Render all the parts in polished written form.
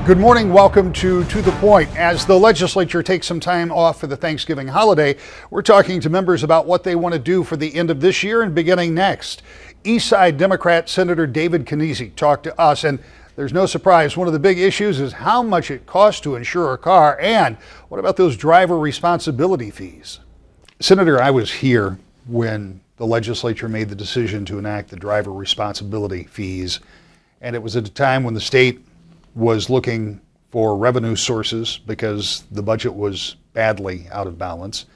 Good morning. Welcome to the Point. As the legislature takes some time off for the Thanksgiving holiday, we're talking to members about what they want to do for the end of this year and beginning next. Eastside Democrat Senator David Knezek talked to us, and there's no surprise. One of the big issues is how much it costs to insure a car, and what about those driver responsibility fees? Senator, I was here when the legislature made the decision to enact the driver responsibility fees, and it was at a time when the state was looking for revenue sources because the budget was badly out of balance.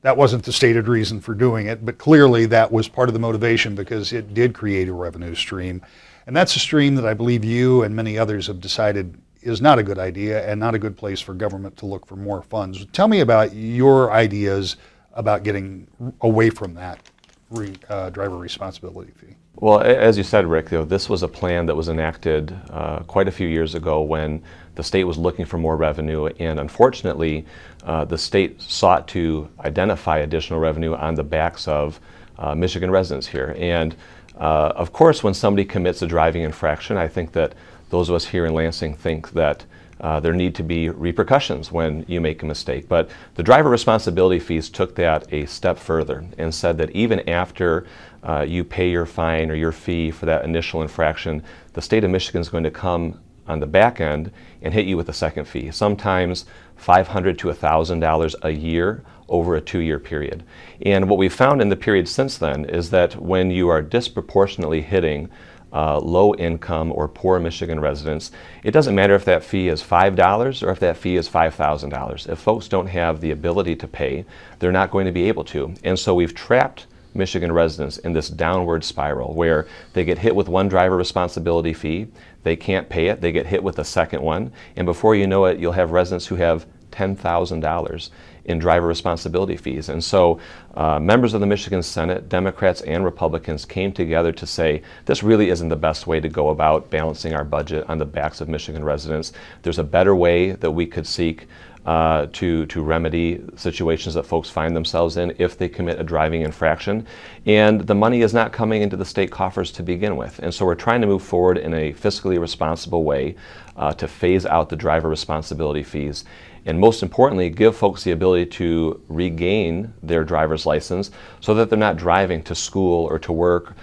That wasn't the stated reason for doing it, but clearly that was part of the motivation because it did create a revenue stream. And that's a stream that I believe you and many others have decided is not a good idea and not a good place for government to look for more funds. Tell me about your ideas about getting away from that driver responsibility fee. Well, as you said, Rick, this was a plan that was enacted quite a few years ago when the state was looking for more revenue, and unfortunately, the state sought to identify additional revenue on the backs of Michigan residents here. And of course, when somebody commits a driving infraction, I think that those of us here in Lansing think that there need to be repercussions when you make a mistake. But the driver responsibility fees took that a step further and said that even after you pay your fine or your fee for that initial infraction, the state of Michigan is going to come on the back end and hit you with a second fee, sometimes $500 to $1,000 a year over a 2-year period. And what we've found in the period since then is that when you are disproportionately hitting low income or poor Michigan residents, it doesn't matter if that fee is $5 or if that fee is $5,000. If folks don't have the ability to pay, they're not going to be able to. And so we've trapped Michigan residents in this downward spiral where they get hit with one driver responsibility fee, they can't pay it, they get hit with a second one, and before you know it, you'll have residents who have $10,000 in driver responsibility fees. And so members of the Michigan Senate, Democrats and Republicans, came together to say this really isn't the best way to go about balancing our budget on the backs of Michigan residents. There's a better way that we could seek to remedy situations that folks find themselves in if they commit a driving infraction. And the money is not coming into the state coffers to begin with. And so we're trying to move forward in a fiscally responsible way to phase out the driver responsibility fees. And most importantly, give folks the ability to regain their driver's license so that they're not driving to school or to work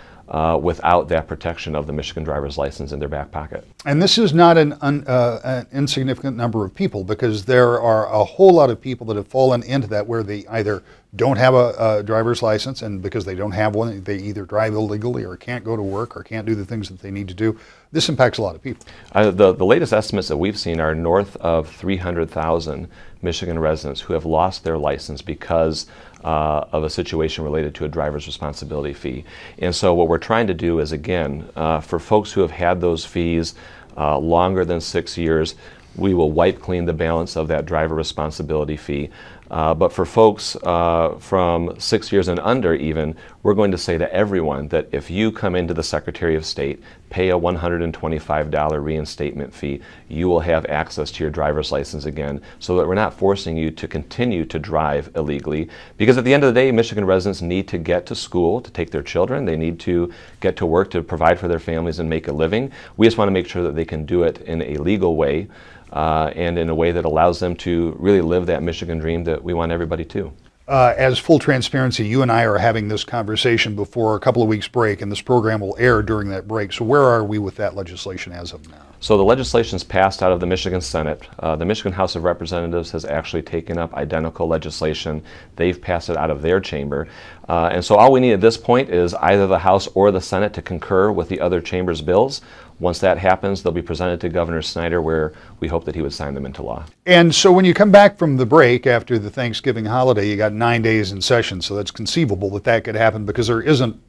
without that protection of the Michigan driver's license in their back pocket. And this is not an insignificant number of people, because there are a whole lot of people that have fallen into that where they either don't have a driver's license, and because they don't have one, they either drive illegally or can't go to work or can't do the things that they need to do. This impacts a lot of people. The latest estimates that we've seen are north of 300,000 Michigan residents who have lost their license because of a situation related to a driver's responsibility fee. And so what we're trying to do is, again, for folks who have had those fees longer than 6 years, we will wipe clean the balance of that driver responsibility fee. But for folks from 6 years and under even, we're going to say to everyone that if you come into the Secretary of State, pay a $125 reinstatement fee, you will have access to your driver's license again, so that we're not forcing you to continue to drive illegally. Because at the end of the day, Michigan residents need to get to school to take their children. They need to get to work to provide for their families and make a living. We just want to make sure that they can do it in a legal way and in a way that allows them to really live that Michigan dream that we want everybody to. As full transparency, you and I are having this conversation before a couple of weeks break, and this program will air during that break. So where are we with that legislation as of now? So the legislation's passed out of the Michigan Senate. The Michigan House of Representatives has actually taken up identical legislation. They've passed it out of their chamber. And so all we need at this point is either the House or the Senate to concur with the other chamber's bills. Once that happens, they'll be presented to Governor Snyder, where we hope that he would sign them into law. And so when you come back from the break after the Thanksgiving holiday, you got 9 days in session, so that's conceivable that that could happen, because there isn't,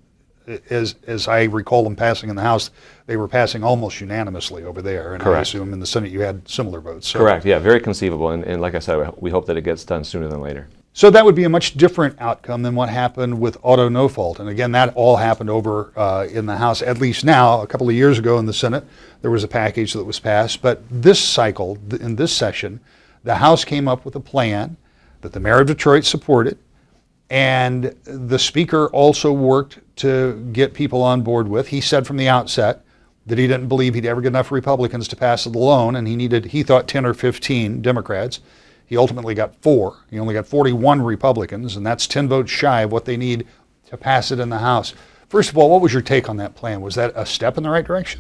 as I recall them passing in the House, they were passing almost unanimously over there. And correct. I assume in the Senate you had similar votes. So. Correct, yeah, very conceivable. And like I said, we hope that it gets done sooner than later. So that would be a much different outcome than what happened with auto no fault. And again, that all happened over in the House, at least now. A couple of years ago in the Senate, there was a package that was passed. But this cycle, in this session, the House came up with a plan that the mayor of Detroit supported, and the speaker also worked to get people on board with. He said from the outset, that he didn't believe he'd ever get enough Republicans to pass it alone, and he thought 10 or 15 Democrats. He ultimately got 4. He only got 41 Republicans, and that's 10 votes shy of what they need to pass it in the House. First of all, what was your take on that plan? Was that a step in the right direction?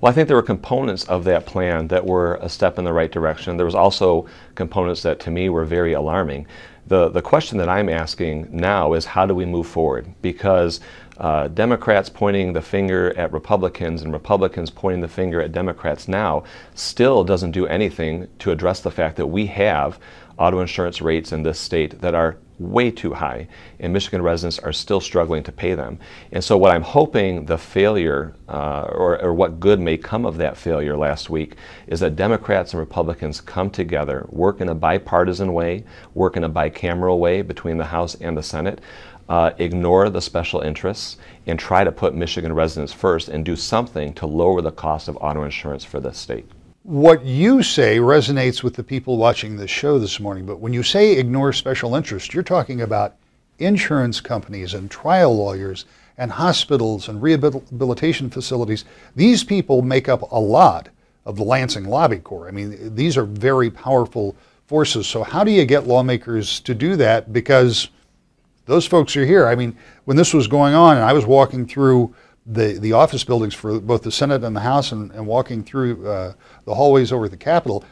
Well, I think there were components of that plan that were a step in the right direction. There was also components that to me were very alarming. The question that I'm asking now is, how do we move forward? Because Democrats pointing the finger at Republicans and Republicans pointing the finger at Democrats now still doesn't do anything to address the fact that we have auto insurance rates in this state that are way too high, and Michigan residents are still struggling to pay them. And so what I'm hoping the failure, or what good may come of that failure last week, is that Democrats and Republicans come together, work in a bipartisan way, work in a bicameral way between the House and the Senate, ignore the special interests, and try to put Michigan residents first and do something to lower the cost of auto insurance for this state. What you say resonates with the people watching this show this morning, but when you say ignore special interest, you're talking about insurance companies and trial lawyers and hospitals and rehabilitation facilities. These people make up a lot of the Lansing Lobby Corps. I mean, these are very powerful forces. So how do you get lawmakers to do that? Because those folks are here. I mean, when this was going on, and I was walking through the office buildings for both the Senate and the House, and walking through the hallways over at the Capitol,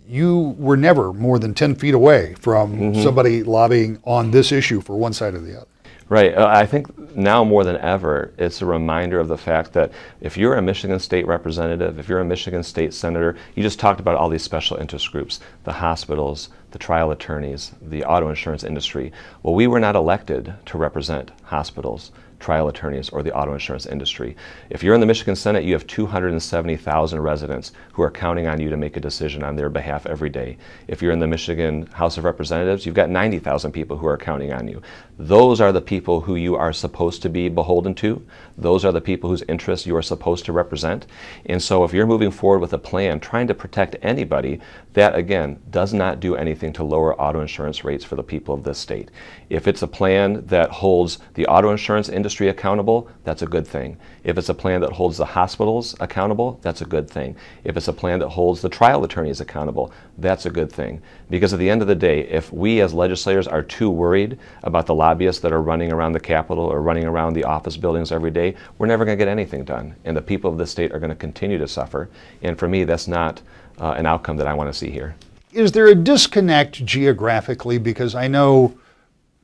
you were never more than 10 feet away from somebody lobbying on this issue for one side or the other. Right. I think now more than ever, it's a reminder of the fact that if you're a Michigan State representative, if you're a Michigan State senator, you just talked about all these special interest groups, the hospitals, the trial attorneys, the auto insurance industry. Well, we were not elected to represent hospitals, trial attorneys, or the auto insurance industry. If you're in the Michigan Senate, you have 270,000 residents who are counting on you to make a decision on their behalf every day. If you're in the Michigan House of Representatives, you've got 90,000 people who are counting on you. Those are the people who you are supposed to be beholden to. Those are the people whose interests you are supposed to represent. And so if you're moving forward with a plan trying to protect anybody, that again does not do anything to lower auto insurance rates for the people of this state. If it's a plan that holds the auto insurance industry accountable, that's a good thing. If it's a plan that holds the hospitals accountable, that's a good thing. If it's a plan that holds the trial attorneys accountable, that's a good thing. Because at the end of the day, if we as legislators are too worried about the lobbyists that are running around the Capitol or running around the office buildings every day, we're never going to get anything done. And the people of this state are going to continue to suffer. And for me, that's not an outcome that I want to see here. Is there a disconnect geographically? Because I know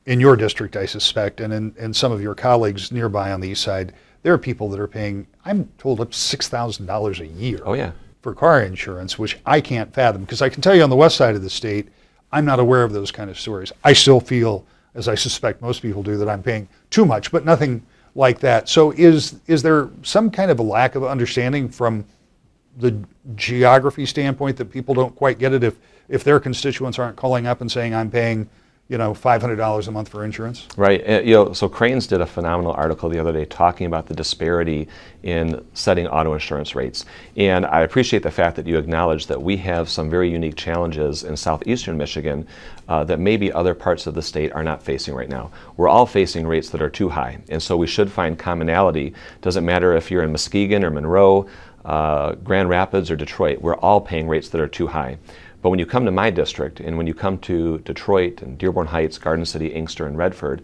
in your district, I suspect, and in some of your colleagues nearby on the east side, there are people that are paying, I'm told, up to $6,000 a year for car insurance, which I can't fathom. Because I can tell you on the west side of the state, I'm not aware of those kind of stories. I still feel, as I suspect most people do, that I'm paying too much, but nothing like that. So is there some kind of a lack of understanding from the geography standpoint that people don't quite get it if their constituents aren't calling up and saying, I'm paying $500 a month for insurance? Right. So Cranes did a phenomenal article the other day talking about the disparity in setting auto insurance rates. And I appreciate the fact that you acknowledge that we have some very unique challenges in southeastern Michigan that maybe other parts of the state are not facing right now. We're all facing rates that are too high. And so we should find commonality. Doesn't matter if you're in Muskegon or Monroe, Grand Rapids or Detroit, we're all paying rates that are too high. But when you come to my district, and when you come to Detroit and Dearborn Heights, Garden City, Inkster, and Redford,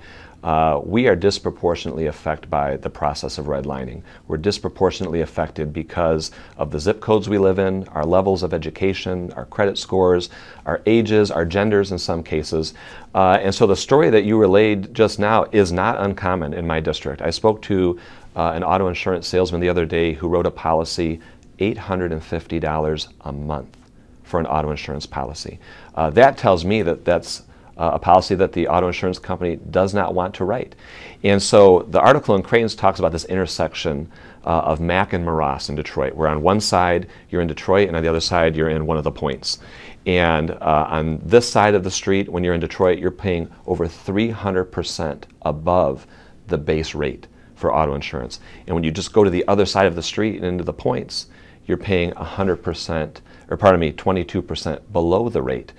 we are disproportionately affected by the process of redlining. We're disproportionately affected because of the zip codes we live in, our levels of education, our credit scores, our ages, our genders in some cases. And so the story that you relayed just now is not uncommon in my district. I spoke to an auto insurance salesman the other day who wrote a policy, $850 a month for an auto insurance policy. That tells me that that's a policy that the auto insurance company does not want to write. And so the article in Cranes talks about this intersection of Mack and Moross in Detroit, where on one side you're in Detroit and on the other side you're in one of the points. And on this side of the street, when you're in Detroit, you're paying over 300% above the base rate for auto insurance. And when you just go to the other side of the street and into the points, you're paying 22% below the rate.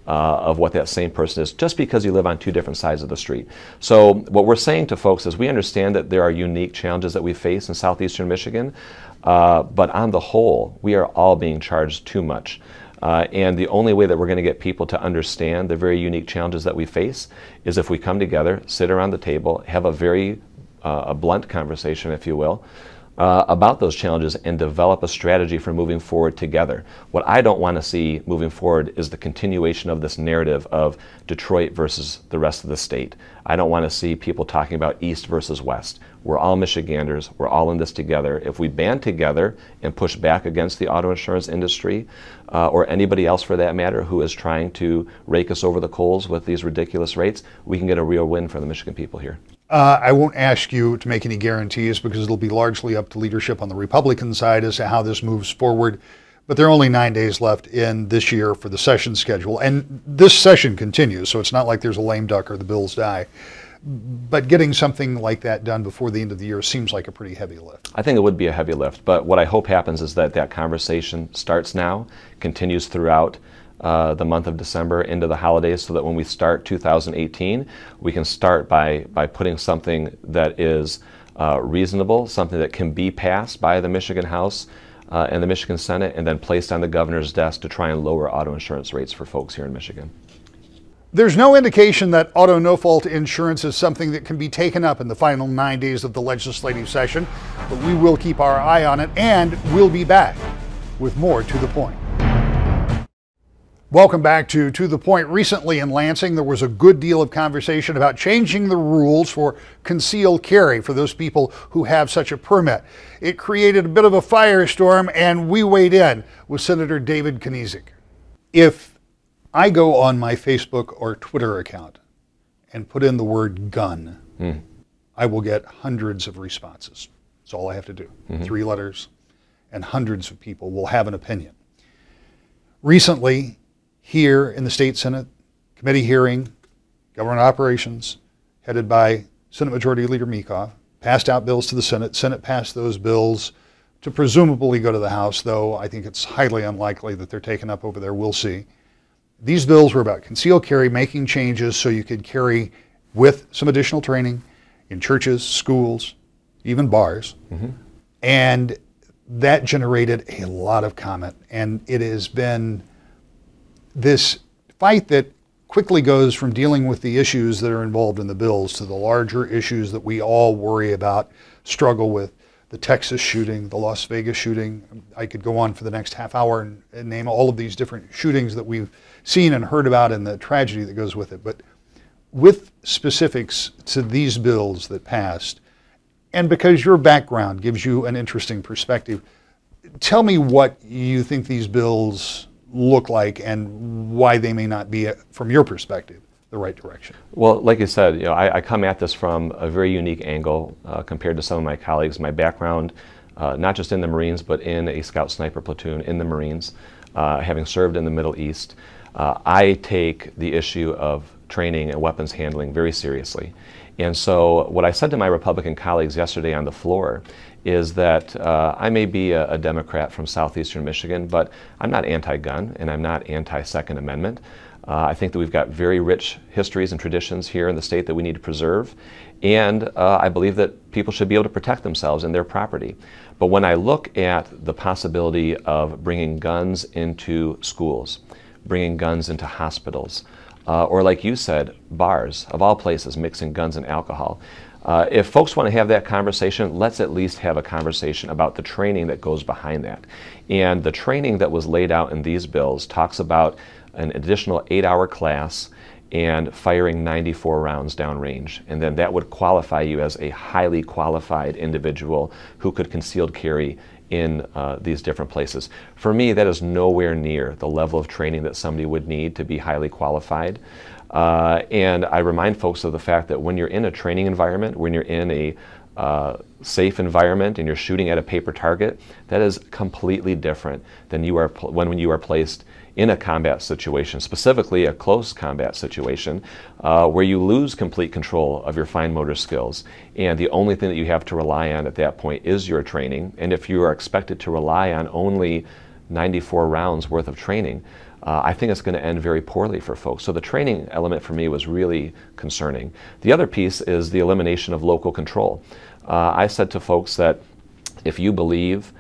of what that same person is, just because you live on two different sides of the street. So what we're saying to folks is we understand that there are unique challenges that we face in southeastern Michigan, but on the whole, we are all being charged too much. And the only way that we're going to get people to understand the very unique challenges that we face is if we come together, sit around the table, have a very a blunt conversation, if you will, about those challenges and develop a strategy for moving forward together. What I don't want to see moving forward is the continuation of this narrative of Detroit versus the rest of the state. I don't want to see people talking about East versus West. We're all Michiganders. We're all in this together. If we band together and push back against the auto insurance industry or anybody else for that matter who is trying to rake us over the coals with these ridiculous rates, we can get a real win for the Michigan people here. I won't ask you to make any guarantees because it'll be largely up to leadership on the Republican side as to how this moves forward. But there are only 9 days left in this year for the session schedule. And this session continues, so it's not like there's a lame duck or the bills die. But getting something like that done before the end of the year seems like a pretty heavy lift. I think it would be a heavy lift. But what I hope happens is that that conversation starts now, continues throughout the month of December into the holidays, so that when we start 2018, we can start by putting something that is reasonable, something that can be passed by the Michigan House and the Michigan Senate, and then placed on the governor's desk to try and lower auto insurance rates for folks here in Michigan. There's no indication that auto no-fault insurance is something that can be taken up in the final 9 days of the legislative session, but we will keep our eye on it, and we'll be back with more To the Point. Welcome back to the Point. Recently in Lansing, there was a good deal of conversation about changing the rules for concealed carry for those people who have such a permit. It created a bit of a firestorm, and we weighed in with Senator David Knezek. If I go on my Facebook or Twitter account and put in the word gun, I will get hundreds of responses. That's all I have to do. 3 letters, and hundreds of people will have an opinion. Recently, here in the State Senate, committee hearing, government operations, headed by Senate Majority Leader Meekhoff, passed out bills to the Senate. Senate passed those bills to presumably go to the House, though I think it's highly unlikely that they're taken up over there. We'll see. These bills were about concealed carry, making changes so you could carry with some additional training in churches, schools, even bars. And that generated a lot of comment. And it has been this fight that quickly goes from dealing with the issues that are involved in the bills to the larger issues that we all worry about, struggle with. The Texas shooting, the Las Vegas shooting. I could go on for the next half hour and name all of these different shootings that we've seen and heard about and the tragedy that goes with it. But with specifics to these bills that passed, and because your background gives you an interesting perspective, tell me what you think these bills look like and why they may not be, from your perspective, the right direction. Well, like you said, I come at this from a very unique angle compared to some of my colleagues. My background, not just in the Marines, but in a Scout Sniper platoon in the Marines, having served in the Middle East, I take the issue of training and weapons handling very seriously. And so what I said to my Republican colleagues yesterday on the floor is that I may be a Democrat from southeastern Michigan, but I'm not anti-gun and I'm not anti-Second Amendment. I think that we've got very rich histories and traditions here in the state that we need to preserve. And I believe that people should be able to protect themselves and their property. But when I look at the possibility of bringing guns into schools, bringing guns into hospitals, or like you said, bars, of all places, mixing guns and alcohol. If folks want to have that conversation, let's at least have a conversation about the training that goes behind that. And the training that was laid out in these bills talks about an additional 8-hour class and firing 94 rounds downrange. And then that would qualify you as a highly qualified individual who could concealed carry in these different places. For me, that is nowhere near the level of training that somebody would need to be highly qualified. And I remind folks of the fact that when you're in a training environment, when you're in a safe environment and you're shooting at a paper target, that is completely different than you are when you are placed in a combat situation, specifically a close combat situation, where you lose complete control of your fine motor skills. And the only thing that you have to rely on at that point is your training. And if you are expected to rely on only 94 rounds worth of training, I think it's going to end very poorly for folks. So the training element for me was really concerning. The other piece is the elimination of local control. I said to folks that if you believe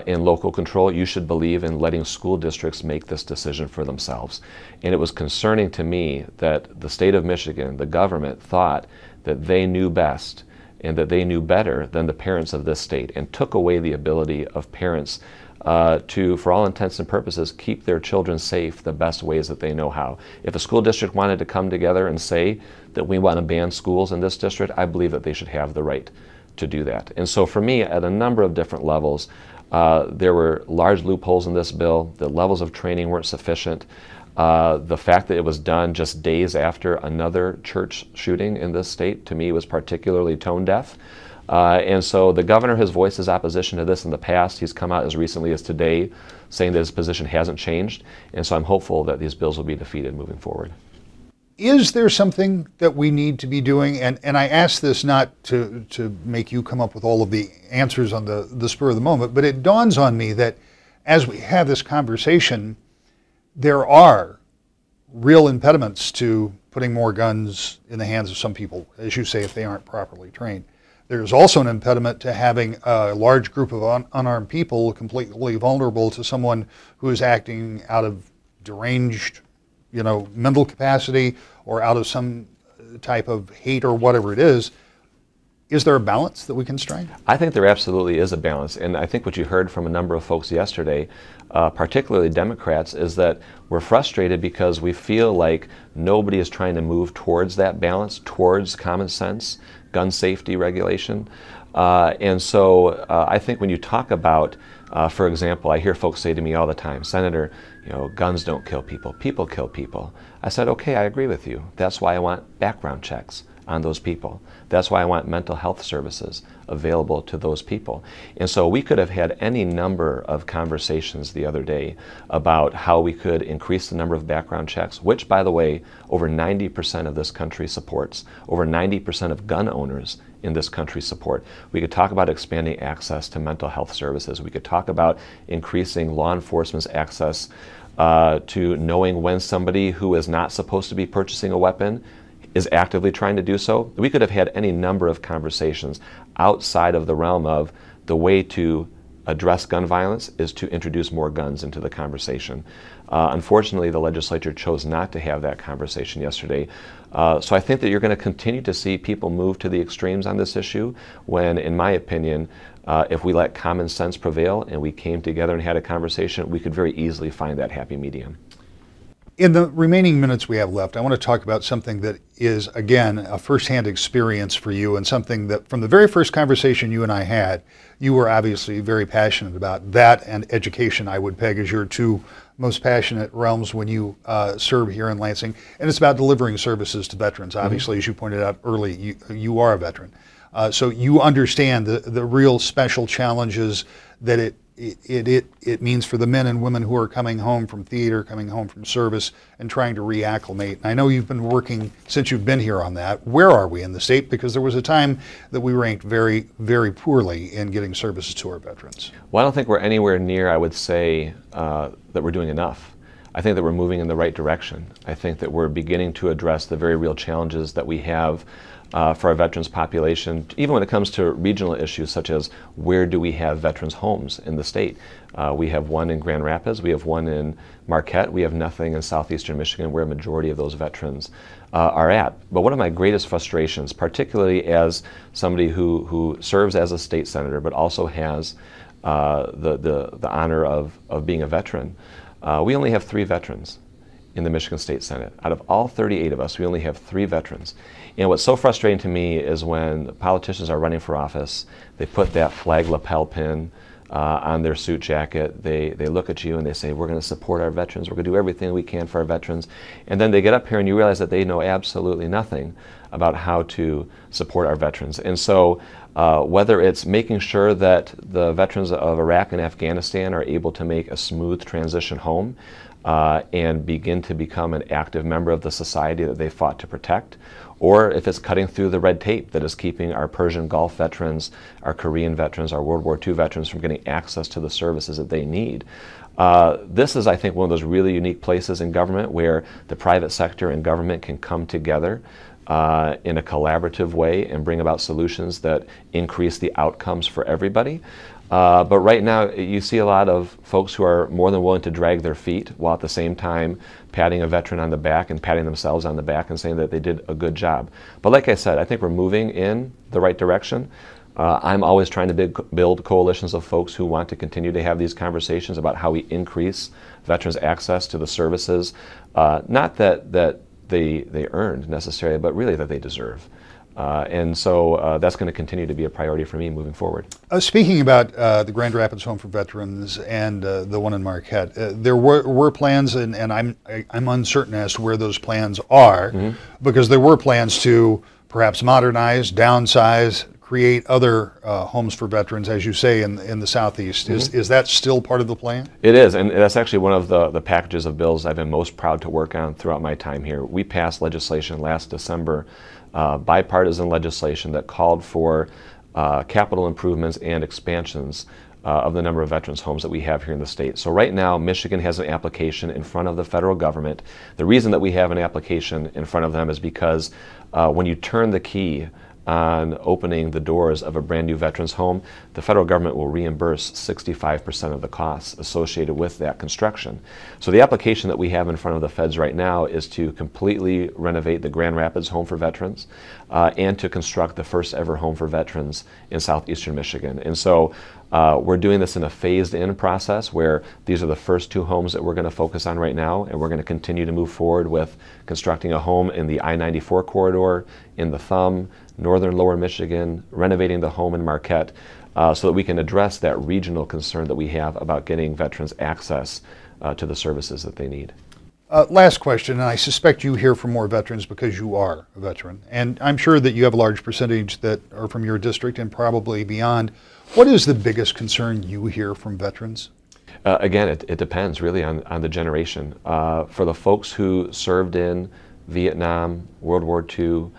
in local control, you should believe in letting school districts make this decision for themselves. And it was concerning to me that the state of Michigan, the government, thought that they knew best and that they knew better than the parents of this state, and took away the ability of parents to, for all intents and purposes, keep their children safe the best ways that they know how. If a school district wanted to come together and say that we want to ban schools in this district, I believe that they should have the right to do that. And so for me, at a number of different levels, there were large loopholes in this bill. The levels of training weren't sufficient. The fact that it was done just days after another church shooting in this state, to me, was particularly tone deaf. And so the governor has voiced his opposition to this in the past. He's come out as recently as today saying that his position hasn't changed. And so I'm hopeful that these bills will be defeated moving forward. Is there something that we need to be doing? And I ask this not to make you come up with all of the answers on the spur of the moment, but it dawns on me that as we have this conversation, there are real impediments to putting more guns in the hands of some people, as you say, if they aren't properly trained. There's also an impediment to having a large group of unarmed people completely vulnerable to someone who is acting out of deranged, mental capacity or out of some type of hate or whatever it is. Is there a balance that we can strike? I think there absolutely is a balance. And I think what you heard from a number of folks yesterday, particularly Democrats, is that we're frustrated because we feel like nobody is trying to move towards that balance, towards common sense, gun safety regulation. And so I think when you talk about, for example, I hear folks say to me all the time, Senator, guns don't kill people, people kill people. I said, okay, I agree with you. That's why I want background checks on those people. That's why I want mental health services available to those people. And so we could have had any number of conversations the other day about how we could increase the number of background checks, which, by the way, over 90% of this country supports. Over 90% of gun owners in this country support. We could talk about expanding access to mental health services. We could talk about increasing law enforcement's access to knowing when somebody who is not supposed to be purchasing a weapon is actively trying to do so. We could have had any number of conversations outside of the realm of the way to address gun violence is to introduce more guns into the conversation. Unfortunately, the legislature chose not to have that conversation yesterday. So I think that you're going to continue to see people move to the extremes on this issue when, in my opinion, if we let common sense prevail and we came together and had a conversation, we could very easily find that happy medium. In the remaining minutes we have left, I want to talk about something that is, again, a firsthand experience for you, and something that from the very first conversation you and I had, you were obviously very passionate about. That and education I would peg as your two most passionate realms when you serve here in Lansing. And it's about delivering services to veterans. Obviously, as you pointed out early, you are a veteran. So you understand the real special challenges that it means for the men and women who are coming home from theater, coming home from service, and trying to reacclimate. And I know you've been working since you've been here on that. Where are we in the state? Because there was a time that we ranked very, very poorly in getting services to our veterans. Well, I don't think we're anywhere near, I would say, that we're doing enough. I think that we're moving in the right direction. I think that we're beginning to address the very real challenges that we have for our veterans population, even when it comes to regional issues such as where do we have veterans homes in the state. We have one in Grand Rapids, we have one in Marquette, we have nothing in southeastern Michigan where a majority of those veterans are at. But one of my greatest frustrations, particularly as somebody who serves as a state senator but also has the honor of being a veteran, we only have 3 veterans in the Michigan State Senate. Out of all 38 of us, we only have 3 veterans. And what's so frustrating to me is when politicians are running for office, they put that flag lapel pin on their suit jacket, they look at you and they say, we're going to support our veterans, we're going to do everything we can for our veterans. And then they get up here and you realize that they know absolutely nothing about how to support our veterans. And so whether it's making sure that the veterans of Iraq and Afghanistan are able to make a smooth transition home, and begin to become an active member of the society that they fought to protect, or if it's cutting through the red tape that is keeping our Persian Gulf veterans, our Korean veterans, our World War II veterans from getting access to the services that they need. This is, I think, one of those really unique places in government where the private sector and government can come together in a collaborative way and bring about solutions that increase the outcomes for everybody. But right now, you see a lot of folks who are more than willing to drag their feet while at the same time patting a veteran on the back and patting themselves on the back and saying that they did a good job. But like I said, I think we're moving in the right direction. I'm always trying to build coalitions of folks who want to continue to have these conversations about how we increase veterans' access to the services, not that they earned necessarily, but really that they deserve. And so that's going to continue to be a priority for me moving forward. Speaking about the Grand Rapids Home for Veterans and the one in Marquette, there were plans, and I'm uncertain as to where those plans are, because there were plans to perhaps modernize, downsize, create other homes for veterans, as you say, in the Southeast. Is that still part of the plan? It is, and that's actually one of the packages of bills I've been most proud to work on throughout my time here. We passed legislation last December, bipartisan legislation that called for capital improvements and expansions of the number of veterans homes that we have here in the state. So right now, Michigan has an application in front of the federal government. The reason that we have an application in front of them is because when you turn the key on opening the doors of a brand new veterans home, the federal government will reimburse 65% of the costs associated with that construction. So the application that we have in front of the feds right now is to completely renovate the Grand Rapids Home for Veterans and to construct the first ever home for veterans in southeastern Michigan. And so we're doing this in a phased-in process where these are the first two homes that we're going to focus on right now, and we're going to continue to move forward with constructing a home in the I-94 corridor, in the Thumb, northern lower Michigan, renovating the home in Marquette, so that we can address that regional concern that we have about getting veterans access to the services that they need. Last question, and I suspect you hear from more veterans because you are a veteran, and I'm sure that you have a large percentage that are from your district and probably beyond. What is the biggest concern you hear from veterans? Again, it depends really on the generation. For the folks who served in Vietnam, World War II,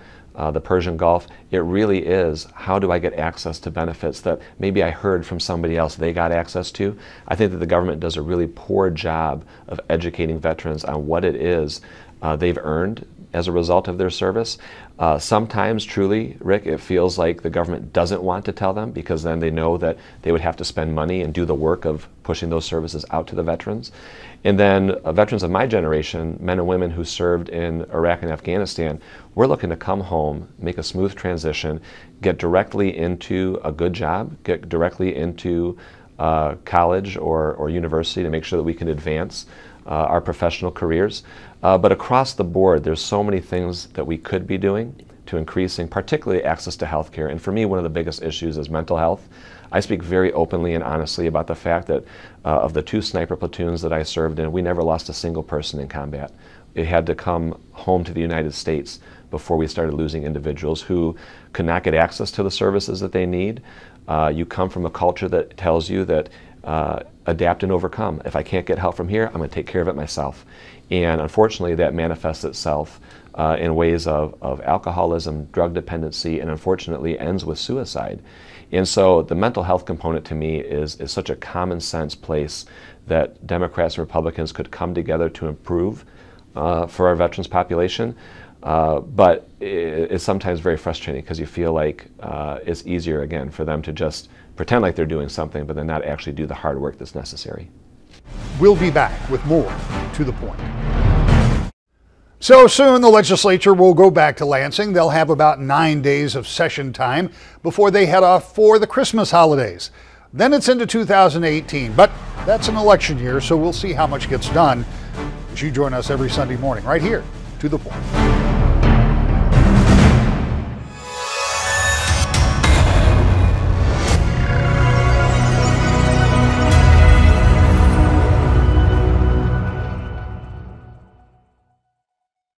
the Persian Gulf, it really is, how do I get access to benefits that maybe I heard from somebody else they got access to? I think that the government does a really poor job of educating veterans on what it is they've earned as a result of their service. Sometimes, truly, Rick, it feels like the government doesn't want to tell them because then they know that they would have to spend money and do the work of pushing those services out to the veterans. And then veterans of my generation, men and women who served in Iraq and Afghanistan, we're looking to come home, make a smooth transition, get directly into a good job, get directly into college or university to make sure that we can advance our professional careers. But across the board, there's so many things that we could be doing to increasing particularly access to health care. And for me, one of the biggest issues is mental health. I speak very openly and honestly about the fact that of the 2 sniper platoons that I served in, we never lost a single person in combat. It had to come home to the United States before we started losing individuals who could not get access to the services that they need. You come from a culture that tells you that adapt and overcome. If I can't get help from here, I'm going to take care of it myself. And unfortunately, that manifests itself in ways of alcoholism, drug dependency, and unfortunately ends with suicide. And so the mental health component to me is such a common sense place that Democrats and Republicans could come together to improve for our veterans population. But it's sometimes very frustrating because you feel like it's easier, again, for them to just pretend like they're doing something, but then not actually do the hard work that's necessary. We'll be back with more To the Point. So soon the legislature will go back to Lansing. They'll have about 9 days of session time before they head off for the Christmas holidays. Then it's into 2018, but that's an election year, so we'll see how much gets done as you join us every Sunday morning right here, To the Point.